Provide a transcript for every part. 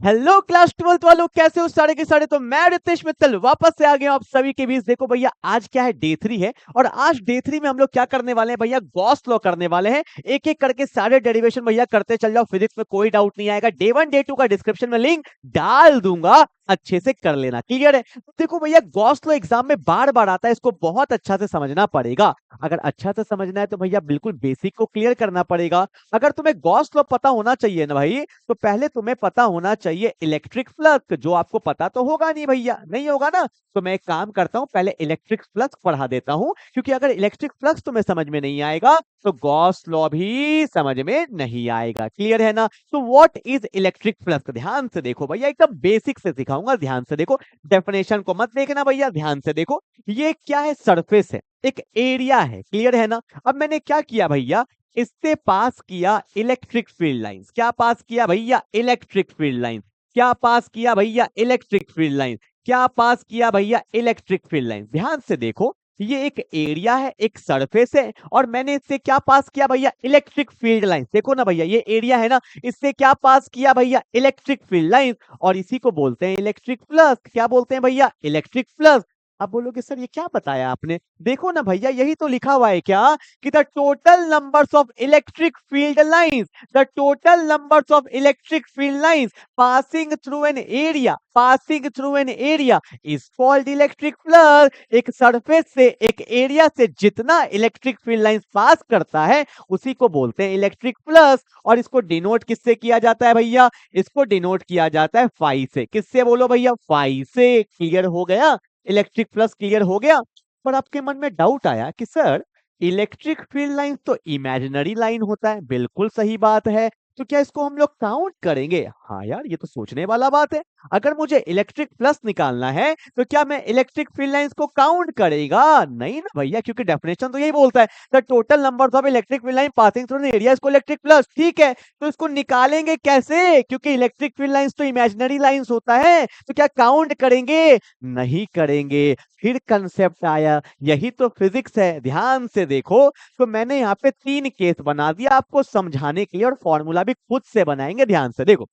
Hello class 12th वालों, कैसे हो सारे के सारे। तो मैं रितेश मित्तल वापस से आ गया हूं आप सभी के बीच। देखो भैया, आज क्या है, डे 3 है और आज डे 3 में हम लोग क्या करने वाले हैं भैया, गॉस लॉ करने वाले हैं। एक एक करके सारे डेरिवेशन भैया करते चल जाओ, फिजिक्स में कोई डाउट नहीं आएगा। डे 1 डे 2 का डिस्क्रिप्शन में लिंक डाल दूंगा, अच्छे से कर लेना, क्लियर है। तो देखो भैया, गॉस लॉ एग्जाम में बार बार आता है, इसको बहुत अच्छा से समझना पड़ेगा। अगर अच्छा से समझना है तो भैया बिल्कुल बेसिक को क्लियर करना पड़ेगा। अगर तुम्हें गॉस लॉ पता होना चाहिए ना भाई, तो पहले तुम्हें पता होना चाहिए इलेक्ट्रिक फ्लक्स, जो आपको पता तो होगा नहीं भैया, नहीं होगा ना। तो मैं एक काम करता हूं, पहले इलेक्ट्रिक फ्लक्स पढ़ा देता हूं, क्योंकि अगर इलेक्ट्रिक फ्लक्स तुम्हें समझ में नहीं आएगा तो गॉस लॉ भी समझ में नहीं आएगा, क्लियर है ना। तो व्हाट इज इलेक्ट्रिक फ्लक्स, ध्यान से देखो भैया, एकदम बेसिक से सिखाऊंगा, ध्यान से देखो। डेफिनेशन को मत देखना भैया, ध्यान से देखो। ये क्या है, सरफेस है, एक एरिया है, क्लियर है ना। अब मैंने क्या किया भैया, इससे पास किया इलेक्ट्रिक फील्ड लाइंस। क्या पास किया भैया, इलेक्ट्रिक फील्ड लाइंस। क्या पास किया भैया, इलेक्ट्रिक फील्ड लाइंस। क्या पास किया भैया, इलेक्ट्रिक फील्ड लाइंस। ध्यान से देखो, ये एक एरिया है, एक सरफेस है, और मैंने इससे क्या पास किया भैया, इलेक्ट्रिक फील्ड लाइंस। देखो ना भैया, ये एरिया है ना, इससे क्या पास किया भैया, इलेक्ट्रिक फील्ड लाइंस, और इसी को बोलते हैं इलेक्ट्रिक फ्लक्स। क्या बोलते हैं भैया, इलेक्ट्रिक फ्लक्स। आप बोलोगे सर ये क्या बताया आपने। देखो ना भैया, यही तो लिखा हुआ है क्या, कि the total numbers of electric field lines, the total numbers of electric field lines passing through an area, passing through an area is called electric flux. एक सरफेस से, एक एरिया से जितना इलेक्ट्रिक फील्ड लाइंस पास करता है उसी को बोलते हैं इलेक्ट्रिक फ्लक्स। और इसको डिनोट किससे किया जाता है भैया, इसको डिनोट किया जाता है फाई से। किससे बोलो भैया, फाई से। क्लियर हो गया, इलेक्ट्रिक फ्लक्स क्लियर हो गया। पर आपके मन में डाउट आया कि सर इलेक्ट्रिक फील्ड लाइन तो इमेजिनरी लाइन होता है, बिल्कुल सही बात है, तो क्या इसको हम लोग काउंट करेंगे। हाँ यार, ये तो सोचने वाला बात है। अगर मुझे इलेक्ट्रिक प्लस निकालना है तो क्या मैं इलेक्ट्रिक फील्ड लाइंस को काउंट करेगा, नहीं ना भैया, क्योंकि डेफिनेशन तो यही बोलता है the total number of electric field line passing through area इसको इलेक्ट्रिक प्लस। ठीक है, तो इसको निकालेंगे कैसे, क्योंकि इलेक्ट्रिक फील्ड लाइंस तो इमेजिनरी लाइंस होता है, तो क्या काउंट करेंगे, नहीं करेंगे। फिर कंसेप्ट आया, यही तो फिजिक्स है, ध्यान से देखो। तो मैंने यहाँ पे 3 केस बना दिया आपको समझाने के लिए, और फॉर्मूला भी खुद से बनाएंगे, ध्यान से देखो।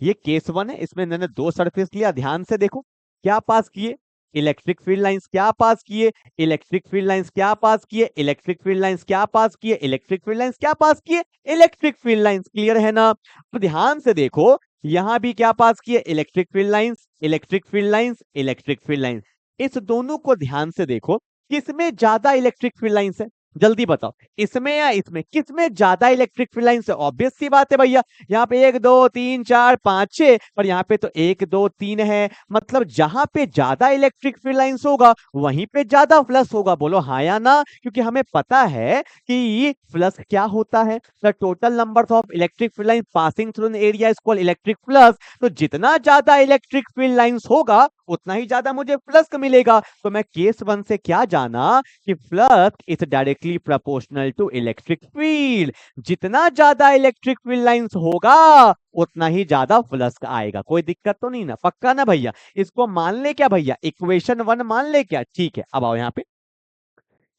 ये केस 1 है, इसमें मैंने 2 सरफेस लिया, ध्यान से देखो। क्या पास किए, इलेक्ट्रिक फील्ड लाइंस। क्या पास किए, इलेक्ट्रिक फील्ड लाइंस। क्या पास किए, इलेक्ट्रिक फील्ड लाइंस। क्या पास किए, इलेक्ट्रिक फील्ड लाइंस। क्या पास किए, इलेक्ट्रिक फील्ड लाइंस। क्लियर है ना। तो ध्यान से देखो, यहां भी क्या पास किए, electric field lines, electric field lines, electric field lines. इस दोनों को ध्यान से देखो, किसमें ज्यादा इलेक्ट्रिक फील्ड लाइंस है, जल्दी बताओ, इसमें या इसमें, किसमें ज्यादा इलेक्ट्रिक फील्ड लाइंस है। ऑब्वियस सी बात है भैया, यहाँ पे 1 2 3 4 5 6, पर यहाँ पे तो 1 2 3 है, मतलब जहां पे ज्यादा इलेक्ट्रिक फील्ड लाइंस होगा वहीं पे ज्यादा फ्लक्स होगा। बोलो हाँ या ना, क्योंकि हमें पता है कि फ्लक्स क्या होता है, the total number of electric field lines passing through an area is called electric flux. तो जितना ज्यादा इलेक्ट्रिक फील्ड लाइंस होगा उतना ही ज्यादा मुझे फ्लक्स मिलेगा। तो मैं केस 1 से क्या जाना, कि flux is directly proportional to electric field. जितना ज्यादा इलेक्ट्रिक फील्ड लाइंस होगा उतना ही ज्यादा फ्लक्स आएगा। कोई दिक्कत तो नहीं ना, पक्का ना भैया। इसको मान ले क्या भैया, इक्वेशन 1 मान ले क्या। ठीक है, अब आओ यहाँ पे,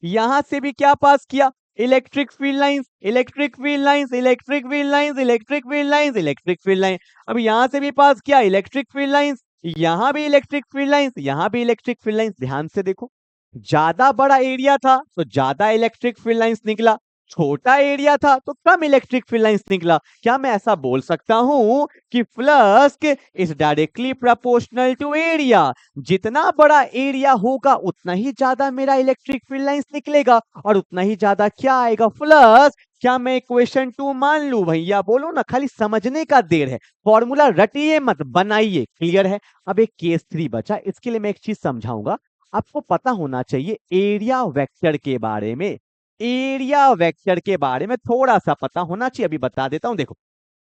यहां से भी क्या पास किया, electric field lines, electric field lines, electric field lines, electric field lines, electric field line. अब यहां से भी पास किया इलेक्ट्रिक फील्ड लाइंस, यहां भी इलेक्ट्रिक फील्ड लाइंस, यहां भी इलेक्ट्रिक फील्ड लाइंस। ध्यान से देखो, ज्यादा बड़ा एरिया था तो ज्यादा इलेक्ट्रिक फील्ड लाइंस निकला, छोटा एरिया था तो कम इलेक्ट्रिक फील्ड लाइंस निकला। क्या मैं ऐसा बोल सकता हूं कि flux is directly proportional to area. जितना बड़ा एरिया होगा उतना ही ज्यादा मेरा इलेक्ट्रिक फील्ड लाइंस निकलेगा, और उतना ही ज्यादा क्या आएगा, फ्लक्स। क्या मैं इक्वेशन 2 मान लूं भैया, बोलो ना, खाली समझने का देर है, फॉर्मूला रटिए मत, बनाइए। क्लियर है। अब एक केस 3 बचा, इसके लिए मैं एक चीज समझाऊंगा। आपको पता होना चाहिए एरिया वेक्टर के बारे में, एरिया वेक्टर के बारे में थोड़ा सा पता होना चाहिए। अभी बता देता हूं, देखो,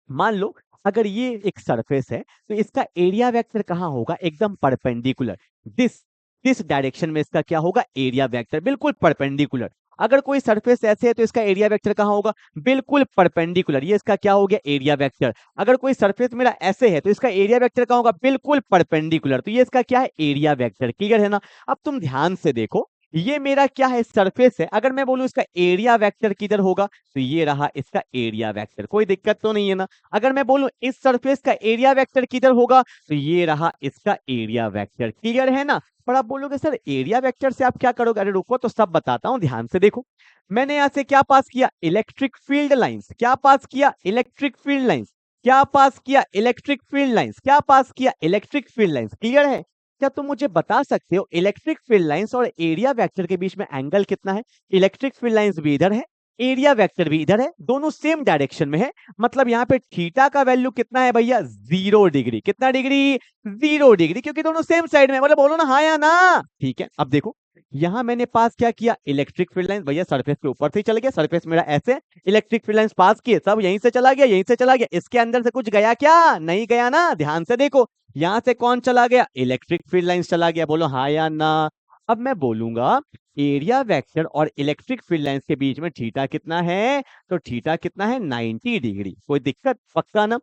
मान लो अगर ये एक सरफेस है तो इसका एरिया वेक्टर कहाँ होगा, एकदम परपेंडिकुलर, दिस दिस डायरेक्शन में इसका क्या होगा, एरिया वेक्टर बिल्कुल परपेंडिकुलर। अगर कोई सरफेस ऐसे है तो इसका एरिया वेक्टर कहाँ होगा, बिल्कुल परपेंडिकुलर, ये इसका क्या हो गया, एरिया वेक्टर। अगर कोई सरफेस मेरा ऐसे है तो इसका एरिया वेक्टर कहाँ होगा, बिल्कुल परपेंडिकुलर, तो ये इसका क्या है, एरिया वेक्टर। क्लियर है ना। अब तुम ध्यान से देखो, ये मेरा क्या है, सरफेस है। अगर मैं बोलूं इसका एरिया वेक्टर किधर होगा, तो ये रहा इसका एरिया वेक्टर, कोई दिक्कत तो नहीं है ना। अगर मैं बोलूं इस सरफेस का एरिया वेक्टर किधर होगा, तो ये रहा इसका एरिया वेक्टर। क्लियर है ना। पर आप बोलोगे सर एरिया वेक्टर से आप क्या करोगे, अरे रुको तो सब बताता हूं, ध्यान से देखो। मैंने यहां से क्या पास किया, इलेक्ट्रिक फील्ड लाइंस। क्या पास किया, इलेक्ट्रिक फील्ड लाइंस। क्या पास किया, इलेक्ट्रिक फील्ड लाइंस। क्या पास किया, इलेक्ट्रिक फील्ड लाइंस। क्लियर है। क्या तुम मुझे बता सकते हो इलेक्ट्रिक फील्ड लाइंस और एरिया वेक्टर के बीच में एंगल कितना है। इलेक्ट्रिक फील्ड लाइंस भी इधर है, एरिया वेक्टर भी इधर है, दोनों सेम डायरेक्शन में है। मतलब यहाँ पे थीटा का वैल्यू कितना है भैया, 0 डिग्री। कितना डिग्री, 0 डिग्री, क्योंकि दोनों सेम साइड में। मतलब बोलो ना हाँ या ना। ठीक है, अब देखो यहां मैंने पास क्या किया, इलेक्ट्रिक फील्ड लाइन। भैया सरफेस के ऊपर से ही चल गया, सरफेस मेरा ऐसे, इलेक्ट्रिक फील्ड लाइन पास किए, सब यहीं से चला गया, यहीं से चला गया। इसके अंदर से कुछ गया क्या, नहीं गया ना। ध्यान से देखो, यहां से कौन चला गया, इलेक्ट्रिक फील्ड लाइन चला गया। बोलो हाँ या ना। अब मैं बोलूंगा एरिया वेक्टर और इलेक्ट्रिक फील्ड लाइंस के बीच में थीटा कितना है, तो थीटा कितना है, 90 डिग्री। कोई दिक्कत, पक्का ना।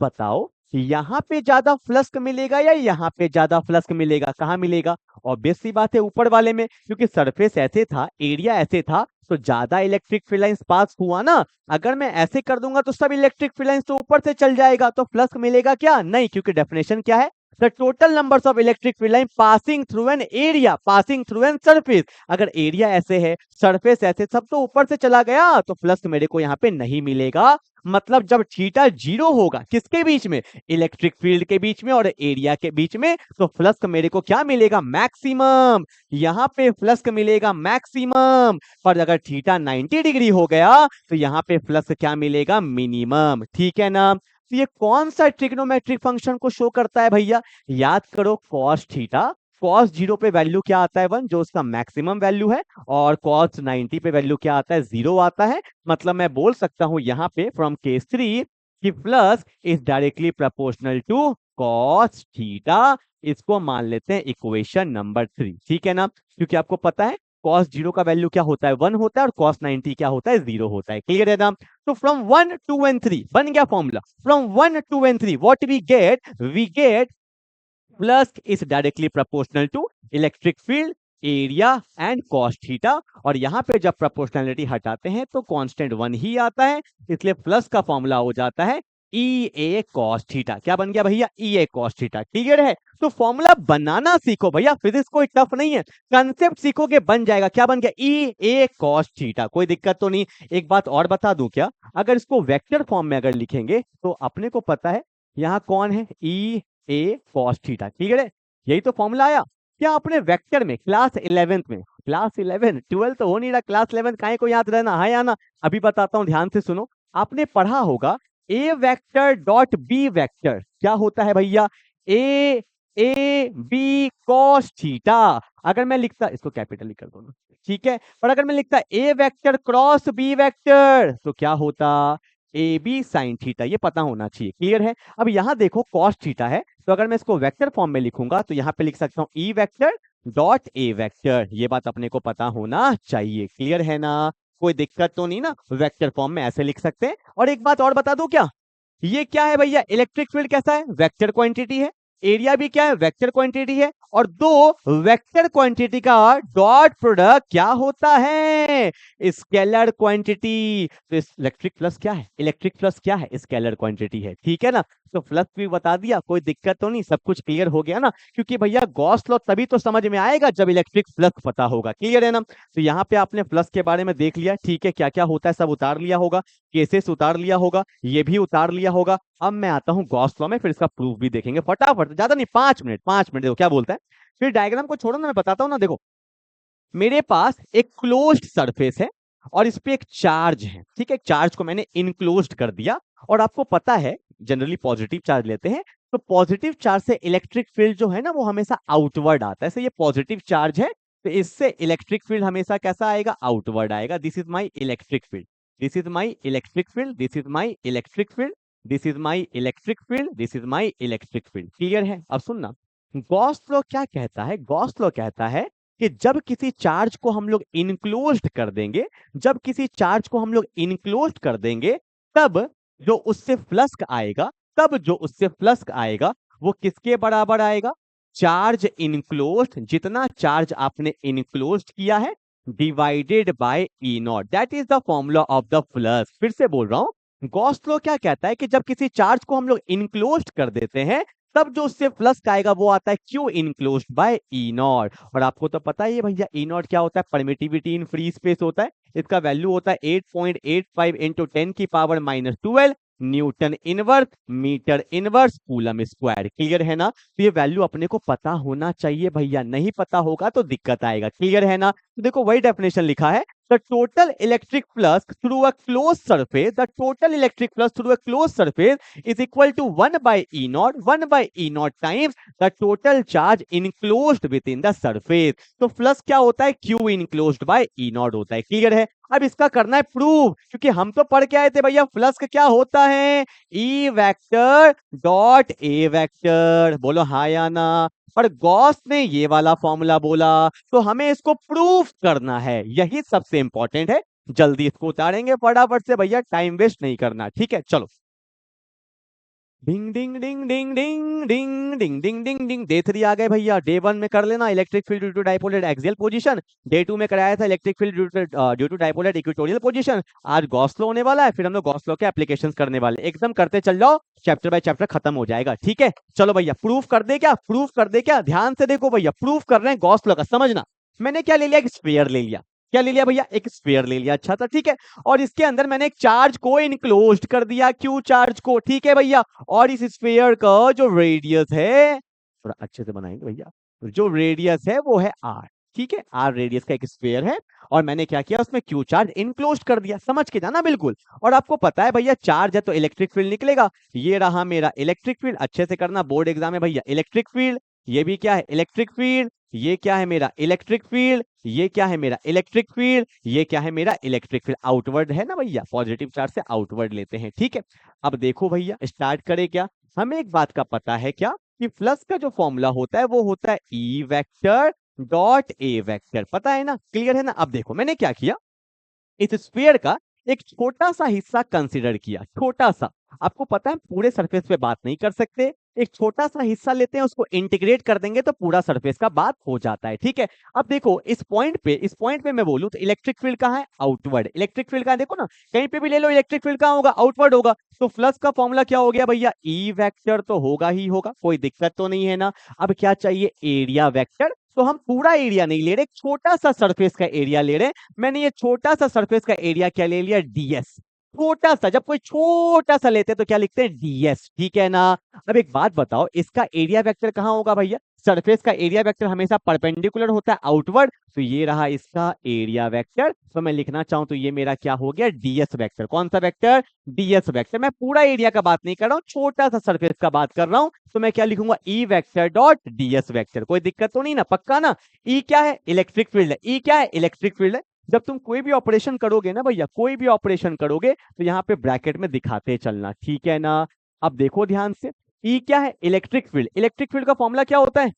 बताओ यहाँ पे ज्यादा फ्लक्स मिलेगा या यहाँ पे ज्यादा फ्लक्स मिलेगा, कहाँ मिलेगा। ऑब्वियस सी बात है ऊपर वाले में, क्योंकि सरफेस ऐसे था, एरिया ऐसे था, तो ज्यादा इलेक्ट्रिक फील्ड लाइंस पास हुआ ना। अगर मैं ऐसे कर दूंगा तो सब इलेक्ट्रिक फील्ड लाइंस तो ऊपर से चल जाएगा, तो फ्लक्स मिलेगा क्या, नहीं, क्योंकि डेफिनेशन क्या है, the total numbers of electric field line passing through an area, passing through an surface. अगर एरिया ऐसे है, सरफेस ऐसे, सब तो ऊपर से चला गया, तो फ्लक्स मेरे को यहाँ पे नहीं मिलेगा। मतलब जब थीटा 0 होगा, किसके बीच में, इलेक्ट्रिक फील्ड के बीच में और एरिया के बीच में, तो फ्लक्स मेरे को क्या मिलेगा, मैक्सिमम। यहाँ पे फ्लक्स मिलेगा मैक्सिमम। पर अगर थीटा 90 डिग्री हो गया, तो यहाँ पे फ्लक्स क्या मिलेगा, मिनिमम। ठीक है ना। तो ये कौन सा ट्रिग्नोमेट्रिक फंक्शन को शो करता है भैया, याद करो, कॉस थीटा। कॉस 0 पे वैल्यू क्या आता है, 1, जो उसका मैक्सिमम वैल्यू है। और कॉस 90 पे वैल्यू क्या आता है, 0 आता है। मतलब मैं बोल सकता हूं यहाँ पे फ्रॉम केस 3 कि flux is directly proportional to cos theta. इसको मान लेते हैं इक्वेशन नंबर 3। ठीक है ना, क्योंकि आपको पता है कॉस 0 का वैल्यू क्या होता है, 1 होता है, और कॉस 90 क्या होता है, 0 होता है। क्लियर है ना। तो फ्रॉम 1 2 एंड 3 बन गया formula. From 1 2 and 3 what we get flux is directly proportional to electric field, area and cos theta. और यहां पे जब प्रोपोर्शनलिटी हटाते हैं तो कांस्टेंट 1 ही आता है, इसलिए प्लस का फॉर्मूला हो जाता है ई ए कॉस थीटा। क्या बन गया भैया, ई ए कॉस थीटा। क्लियर है। तो फॉर्मूला बनाना सीखो भैया, फिजिक्स कोई टफ नहीं है, कंसेप्ट सीखोगे बन जाएगा। क्या बन गया, ई ए कॉस थीटा। कोई दिक्कत तो नहीं। एक बात और बता दूं क्या, अगर इसको वेक्टर फॉर्म में अगर लिखेंगे तो अपने को पता है यहाँ कौन है, ई ए कॉस थीटा। क्लियर है, यही तो फॉर्मूला आया। क्या आपने वेक्टर में क्लास 11th में, क्लास 11 12 तो हो नहीं रहा, क्लास 11 काहे को याद रहना है या ना। अभी बताता हूं, ध्यान से सुनो। आपने पढ़ा होगा ए वेक्टर डॉट बी वेक्टर क्या होता है भैया, ए बी कॉस थीटा। अगर मैं लिखता, इसको कैपिटल ही कर दो ना, ठीक है। और अगर मैं लिखता ए वेक्टर क्रॉस बी वेक्टर, तो क्या होता, ए बी साइन थीटा। ये पता होना चाहिए। क्लियर है। अब यहां देखो कॉस थीटा है, तो अगर मैं इसको वेक्टर फॉर्म में लिखूंगा तो यहां पे लिख सकता हूं E vector dot A vector. ये बात अपने को पता होना चाहिए। क्लियर है ना, कोई दिक्कत तो नहीं ना, वेक्टर फॉर्म में ऐसे लिख सकते हैं। और एक बात और बता दूं क्या, ये क्या है भैया, इलेक्ट्रिक फील्ड कैसा है, वेक्टर क्वांटिटी है। एरिया भी क्या है, वेक्टर क्वांटिटी है। और दो वेक्टर क्वांटिटी का डॉट प्रोडक्ट क्या होता है, स्केलर क्वांटिटी। तो इलेक्ट्रिक प्लस क्या है, इलेक्ट्रिक प्लस क्या है, स्केलर क्वांटिटी है। ठीक है ना। तो फ्लक्स भी बता दिया, कोई दिक्कत तो नहीं, सब कुछ क्लियर हो गया ना। क्योंकि भैया गॉस लॉ तभी तो समझ में आएगा जब इलेक्ट्रिक फ्लक्स पता होगा। क्लियर है ना। तो यहाँ पे आपने फ्लक्स के बारे में देख लिया, ठीक है, क्या क्या होता है सब उतार लिया होगा, केसेस उतार लिया होगा, ये भी उतार लिया होगा। अब मैं आता हूं गॉस लॉ में, फिर इसका प्रूफ भी देखेंगे फटाफट, ज्यादा नहीं, 5 मिनट देखो क्या बोलता है। फिर डायग्राम को छोड़ो ना, मैं बताता हूं ना। देखो मेरे पास एक क्लोज्ड सरफेस है और इस पे एक चार्ज है। ठीक है, चार्ज को मैंने इनक्लोज्ड कर दिया। और आपको पता है जनरली पॉजिटिव चार्ज लेते हैं, तो पॉजिटिव चार्ज से इलेक्ट्रिक फील्ड जो है ना वो हमेशा आउटवर्ड आता है। ऐसे ये पॉजिटिव चार्ज है, तो इससे इलेक्ट्रिक फील्ड हमेशा कैसा आएगा, आउटवर्ड आएगा। This is my electric field, this is my electric field, this is my electric field, this is my electric field, this is my electric field. Clear है। अब सुनना, गॉस लॉ क्या कहता है, गॉस लॉ कहता है कि जब किसी चार्ज को हम लोग इनक्लोज्ड कर देंगे, जब किसी चार्ज को हम लोग इनक्लोज्ड कर देंगे, तब जो उससे फ्लक्स आएगा, तब जो उससे फ्लक्स आएगा वो किसके बराबर आएगा, चार्ज इनक्लोज्ड, जितना चार्ज आपने इनक्लोज्ड किया है divided by E not, that is the formula of the flux. फिर से बोल रहा हूं, गॉस लॉ क्या कहता है कि जब किसी चार्ज को हम लोग इनक्लोज्ड कर देते हैं तब जो उससे फ्लक्स आएगा वो आता है Q enclosed bye E not. और आपको तो पता ही है भैया ई नॉट क्या होता है, परमिटिविटी इन फ्री स्पेस होता है। इसका वैल्यू होता है 8.85 इंटू 10 की power -12 newton inverse metre inverse coulomb square. Clear है ना? तो ये वैल्यू अपने को पता होना चाहिए भैया, नहीं पता होगा तो दिक्कत आएगा। क्लियर है ना? तो देखो वही डेफिनेशन लिखा है, the total electric flux through a close surface, the total electric flux through a close surface is equal to 1 by E naught, 1 by E naught times the total charge enclosed within the surface. तो flux क्या होता है, Q enclosed by E naught होता है। Clear है? अब इसका करना है प्रूव, क्योंकि हम तो पढ़ के आए थे भैया फ्लक्स क्या होता है, E vector dot A vector. बोलो हाँ या ना? पर गॉस ने ये वाला फॉर्मूला बोला, तो हमें इसको प्रूफ करना है, यही सबसे इंपॉर्टेंट है। जल्दी इसको उतारेंगे फटाफट से भैया, टाइम वेस्ट नहीं करना। ठीक है चलो। डिंग डिंग डिंग डिंग डिंग डिंग डिंग डिंग डिंग डिंग। डे 3 आ गए भैया। डे 1 में कर लेना electric field due to dipole at axial position. Day 2 में कराया था electric field due to dipole at equatorial position. आज गॉस लॉ होने वाला है, फिर हम लोग गॉस लॉ के एप्लीकेशंस करने वाले। एकदम करते चल जाओ, चैप्टर बाय चैप्टर खत्म हो जाएगा। ठीक है चलो भैया, प्रूफ कर दे क्या, प्रूफ कर दे क्या? ध्यान से देखो भैया, प्रूफ कर रहे हैं गॉस लॉ का। समझना, मैंने क्या ले लिया, एक स्फीयर ले लिया। क्या ले लिया भैया, एक स्फीयर ले लिया। अच्छा था, ठीक है। और इसके अंदर मैंने एक चार्ज को इनक्लोज्ड कर दिया, क्यू चार्ज को। ठीक है भैया, और इस स्फीयर का जो रेडियस है, थोड़ा अच्छे से बनाएंगे भैया, जो रेडियस है वो है आर। ठीक है, आर रेडियस का एक स्फीयर है, और मैंने क्या किया, उसमें क्यू चार्ज इनक्लोज्ड कर दिया। समझ के जाना बिल्कुल। और आपको पता है भैया चार्ज है तो इलेक्ट्रिक फील्ड निकलेगा। ये रहा मेरा इलेक्ट्रिक फील्ड, अच्छे से करना, बोर्ड एग्जाम है भैया। इलेक्ट्रिक फील्ड, ये भी क्या है, इलेक्ट्रिक फील्ड। ये क्या है मेरा इलेक्ट्रिक फील्ड, ये क्या है मेरा इलेक्ट्रिक फील्ड, ये क्या है मेरा इलेक्ट्रिक फील्ड। आउटवर्ड है ना भैया, पॉजिटिव चार्ज से आउटवर्ड लेते हैं। ठीक है, अब देखो भैया स्टार्ट करें क्या। हमें एक बात का पता है क्या, कि फ्लक्स का जो फॉर्मूला होता है वो होता है E vector dot A vector. पता है ना? क्लियर है ना? अब देखो मैंने क्या किया, इस स्फीयर का एक छोटा सा हिस्सा कंसीडर किया, छोटा सा। आपको पता है पूरे सरफेस पे बात नहीं कर सकते, एक छोटा सा हिस्सा लेते हैं, उसको इंटीग्रेट कर देंगे तो पूरा सरफेस का बात हो जाता है। ठीक है, अब देखो इस पॉइंट पे मैं बोलूं तो इलेक्ट्रिक फील्ड कहाँ है, आउटवर्ड। इलेक्ट्रिक फील्ड कहाँ, देखो ना, कहीं पे भी ले लो इलेक्ट्रिक फील्ड कहाँ होगा, आउटवर्ड होगा। तो फ्लक्स का फॉर्मूला क्या हो गया भैया, ई वेक्टर तो होगा ही होगा, कोई दिक्कत तो नहीं है ना। अब क्या चाहिए, एरिया वेक्टर। तो हम पूरा एरिया नहीं ले रहे, छोटा सा सरफेस का एरिया ले रहे हैं। मैंने ये छोटा सा सरफेस का एरिया क्या ले लिया, डीएस। छोटा सा, जब कोई छोटा सा लेते हैं तो क्या लिखते हैं, डीएस। ठीक है ना? अब एक बात बताओ, इसका एरिया वेक्टर कहाँ होगा भैया, सरफेस का एरिया वेक्टर हमेशा परपेंडिकुलर होता है आउटवर्ड। तो ये रहा इसका एरिया वेक्टर। तो मैं लिखना चाहूं तो ये मेरा क्या हो गया, डीएस वेक्टर। कौन सा वेक्टर, डीएस वेक्टर। मैं पूरा एरिया का बात नहीं कर रहा हूं, छोटा सा सरफेस का बात कर रहा हूं। तो मैं क्या लिखूंगा, E vector dot ds vector. कोई दिक्कत तो नहीं ना, पक्का ना? ई क्या है, इलेक्ट्रिक फील्ड है। ई क्या है, इलेक्ट्रिक फील्ड है। जब तुम कोई भी ऑपरेशन करोगे ना भैया, कोई भी ऑपरेशन करोगे तो यहाँ पे ब्रैकेट में दिखाते चलना। ठीक है ना? अब देखो ध्यान से, ई क्या है, इलेक्ट्रिक फील्ड। इलेक्ट्रिक फील्ड का फॉर्मूला क्या होता है,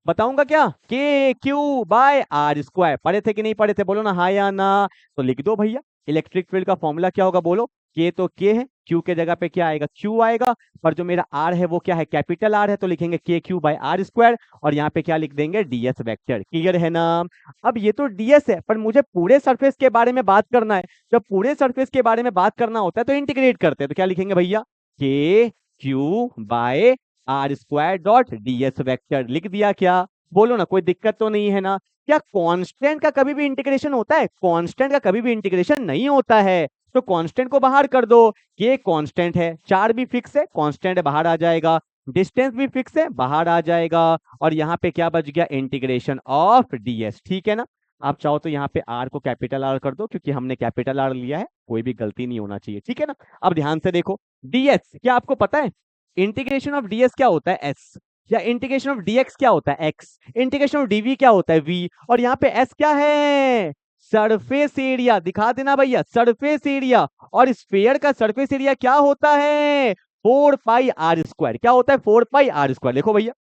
बताऊंगा क्या, के क्यू बाय आर स्क्वायर। पढ़े थे कि नहीं पढ़े थे, बोलो ना हाँ या ना। तो लिख दो भैया, इलेक्ट्रिक फील्ड का फॉर्मूला क्या होगा, बोलो। के तो के है, क्यू के जगह पे क्या आएगा, क्यू आएगा। पर जो मेरा आर है वो क्या है, कैपिटल आर है, तो लिखेंगे के क्यू बाय आर स्क्वायर। और यहाँ पे क्या लिख देंगे, डीएस वेक्टर। क्लियर है ना? अब ये तो डीएस है, पर मुझे पूरे सरफेस के बारे में बात करना है। जब पूरे सरफेस के बारे में बात करना होता है तो इंटीग्रेट करते हैं। तो क्या लिखेंगे भैया, k q by r square dot ds vector. लिख दिया क्या, बोलो ना, कोई दिक्कत तो नहीं है ना? क्या कांस्टेंट का कभी भी इंटीग्रेशन होता है, कांस्टेंट का कभी भी इंटीग्रेशन नहीं होता है। तो कांस्टेंट को बाहर कर दो, ये कांस्टेंट है, चार भी फिक्स है, कांस्टेंट बाहर आ जाएगा, डिस्टेंस भी फिक्स है, बाहर आ जाएगा। और यहाँ पे क्या बच गया, इंटीग्रेशन ऑफ डीएस। ठीक है ना? आप चाहो तो यहाँ पे आर को कैपिटल आर कर दो, क्योंकि हमने कैपिटल आर लिया है, कोई भी गलती नहीं होना चाहिए। ठीक है ना? अब ध्यान से देखो, डीएस क्या आपको पता है, इंटीग्रेशन ऑफ डीएस क्या होता है, एस। या इंटीग्रेशन ऑफ डीएक्स क्या होता है, एक्स। इंटीग्रेशन ऑफ डीवी क्या होता है, वी। और यहाँ पे एस क्या है, सरफेस एरिया। दिखा देना भैया, सरफेस एरिया। और स्फीयर का सरफेस एरिया क्या होता है, 4 पाई आर स्क्वायर। क्या होता है, 4 पाई आर स्क्वायर। देखो भैया,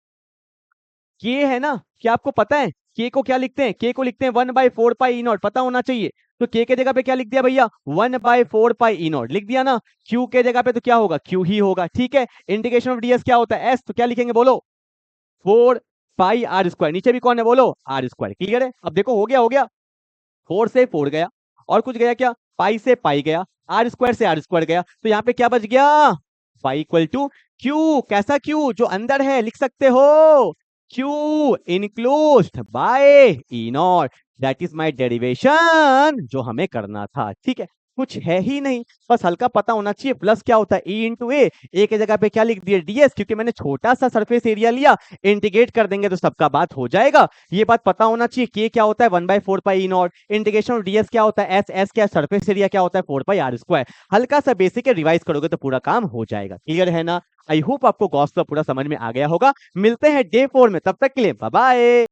के है ना, क्या आपको पता है के को क्या लिखते हैं, के को लिखते हैं 1/4 पाई ई नॉट। पता होना चाहिए। तो के जगह पे क्या लिख दिया भैया, 1/4 पाई ई नॉट लिख दिया ना। क्यू के जगह पे तो क्या होगा, क्यू ही होगा। ठीक है, इंटीग्रेशन ऑफ डीएस क्या होता है, एस। तो क्या लिखेंगे, बोलो, 4 पाई आर स्क्वायर, नीचे भी कौन है बोलो, आर स्क्वायर। क्लियर है? अब देखो हो गया 4 से 4 गया और कुछ गया क्या, पाई से पाई गया, आर स्क्वायर से आर स्क्वायर गया, तो यहाँ पे क्या बच गया, पाई इक्वल टू क्यू। कैसा क्यू, जो अंदर है, लिख सकते हो Q enclosed bye E not, that is my derivation जो हमें करना था। ठीक है, कुछ है ही नहीं, बस हल्का पता होना चाहिए प्लस क्या होता है, ई इंटू ए की जगह पे क्या लिख दिया, डीएस, क्योंकि मैंने छोटा सा सरफेस एरिया लिया, इंटीग्रेट कर देंगे तो सबका बात हो जाएगा। ये बात पता होना चाहिए, के क्या होता है 1/4 पाई ई नॉट, इंटीग्रेशन डीएस क्या होता है, एस एस क्या, सरफेस एरिया क्या होता है 4 पाई आर स्क्वायर। हल्का सा बेसिक है, रिवाइज करोगे तो पूरा काम हो जाएगा। क्लियर है ना? आई होप आपको गॉस लॉ पूरा समझ में आ गया होगा। मिलते हैं डे 4 में, तब तक के लिए बाय बाय।